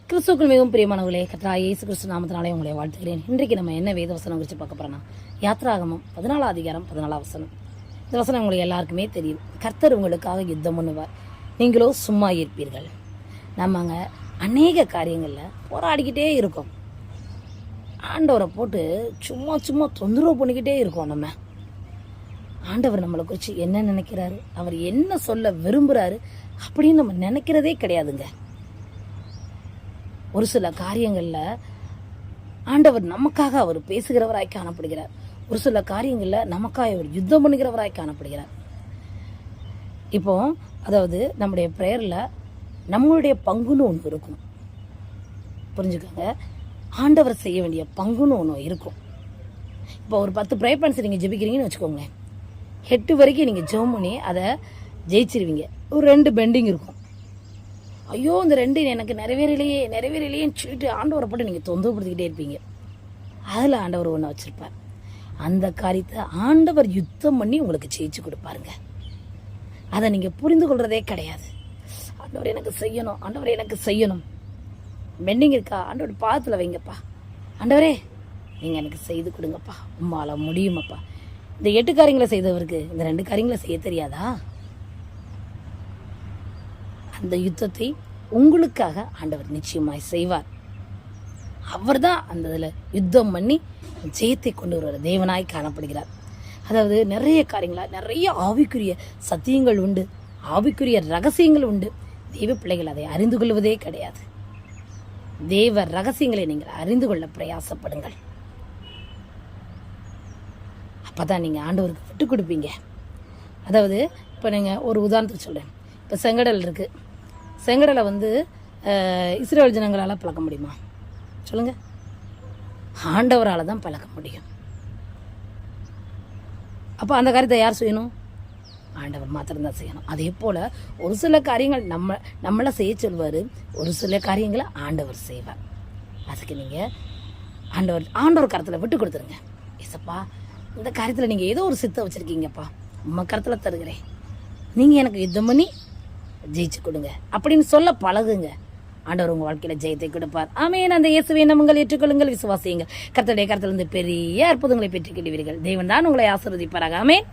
கிறிஸ்துவுக்குள் மிகவும் பிரியமானவர்களே, கர்த்தராகிய இயேசு கிறிஸ்து நாமத்தினாலே உங்களை வாழ்த்துகிறேன். இன்றைக்கு நம்ம என்ன வேத வசனம் குறித்து பார்க்க போறோம்னா, யாத்ராகமம் 14 அதிகாரம் 14 வசனம். இந்த வசனம் உங்களுக்கு எல்லாருக்குமே தெரியும். கர்த்தர் உங்களுக்காக யுத்தம் பண்ணுவார், நீங்களோ சும்மா இருப்பீர்கள். நம்மங்க அநேக காரியங்களில் போராடிக்கிட்டே இருக்கோம். ஆண்டவரை போட்டு சும்மா தொந்தரவு பண்ணிக்கிட்டே இருக்கோம். நம்ம ஆண்டவர் நம்மளை குறித்து என்ன நினைக்கிறாரு, அவர் என்ன சொல்ல விரும்புகிறாரு அப்படின்னு நம்ம நினைக்கிறதே கிடையாதுங்க. ஒரு சில காரியங்களில் ஆண்டவர் நமக்காக அவர் பேசுகிறவராய் காணப்படுகிறார். ஒரு சில காரியங்களில் நமக்காக அவர் யுத்தம் பண்ணுகிறவராய் காணப்படுகிறார். இப்போ அதாவது நம்முடைய ப்ரேயரில் நம்மளுடைய பங்குன்னு ஒன்று இருக்கும். புரிஞ்சுக்கோங்க, ஆண்டவர் செய்ய வேண்டிய பங்குன்னு ஒன்று இருக்கும். இப்போ ஒரு 10 ப்ரேயர் பாயிண்ட்ஸ் நீங்கள் ஜெபிக்கிறீங்கன்னு வச்சுக்கோங்க. 8 வரைக்கும் நீங்கள் ஜெபம் பண்ணி அதை ஜெயிச்சிருவீங்க. ஒரு 2 பெண்டிங் இருக்கும். ஐயோ இந்த 2 எனக்கு நிறைவேறலையேன்னு சொல்லிட்டு ஆண்டவரை போட்டு நீங்கள் தொந்தரப்படுத்திக்கிட்டே இருப்பீங்க. அதில் ஆண்டவர் ஒன்று வச்சுருப்பார். அந்த காரியத்தை ஆண்டவர் யுத்தம் பண்ணி உங்களுக்கு ஜெயிச்சு கொடுப்பாருங்க. அதை நீங்கள் புரிந்து கொள்றதே கிடையாது. ஆண்டவர் எனக்கு செய்யணும் பெண்டிங் இருக்கா, ஆண்டவர் பாதத்தில் வைங்கப்பா. ஆண்டவரே நீங்கள் எனக்கு செய்து கொடுங்கப்பா, உம்மால முடியுமாப்பா. இந்த 8 காரியங்களை செய்தவருக்கு இந்த 2 காரியங்களை செய்ய தெரியாதா? அந்த யுத்தத்தை உங்களுக்காக ஆண்டவர் நிச்சயமாய் செய்வார். அவர் தான் அந்த இதில் யுத்தம் பண்ணி ஜெயத்தை கொண்டு வருவார் தேவனாய் காணப்படுகிறார். அதாவது நிறைய காரியங்களா, நிறைய ஆவிக்குரிய சத்தியங்கள் உண்டு, ஆவிக்குரிய ரகசியங்கள் உண்டு. தெய்வ பிள்ளைகள் அதை அறிந்து கொள்வதே கிடையாது. தேவ ரகசியங்களை நீங்கள் அறிந்து கொள்ள பிரயாசப்படுங்கள். அப்பதான் நீங்கள் ஆண்டவருக்கு விட்டு கொடுப்பீங்க. அதாவது இப்போ நீங்கள் ஒரு உதாரணத்துக்கு சொல்கிறேன். இப்போ செங்கடல் இருக்குது. செங்கடலை இஸ்ரேல் ஜனங்களால் பழக்க முடியுமா? சொல்லுங்கள். ஆண்டவரால் தான் பழக்க முடியும். அப்போ அந்த காரியத்தை யார் செய்யணும்? ஆண்டவர் மாத்திரம்தான் செய்யணும். அதே போல் ஒரு சில காரியங்கள் நம்மளை செய்ய சொல்வார், ஒரு சில காரியங்களை ஆண்டவர் செய்வார். அதுக்கு நீங்கள் ஆண்டவர் கருத்தில் விட்டு கொடுத்துருங்க. ஏசப்பா, இந்த காரியத்தில் நீங்கள் ஏதோ ஒரு சித்தை வச்சுருக்கீங்கப்பா, உங்கள் கருத்தில் தருகிறேன், நீங்கள் எனக்கு யுத்தம் பண்ணி ஜெயிச்சு கொடுங்க அப்படின்னு சொல்ல பழகுங்க. ஆண்டவர் உங்கள் வாழ்க்கையில் ஜெயத்தை கொடுப்பார். ஆமென். அந்த இயேசுவை நம்புங்கள், ஏற்றுக்கொள்ளுங்கள், விசுவாசியுங்கள். கர்த்தருடைய கருத்திலிருந்து பெரிய அற்புதங்களை பெற்றுக் கொள்வீர்கள். தேவன் தான் உங்களை ஆசீர்வதிப்பாராக. ஆமென்.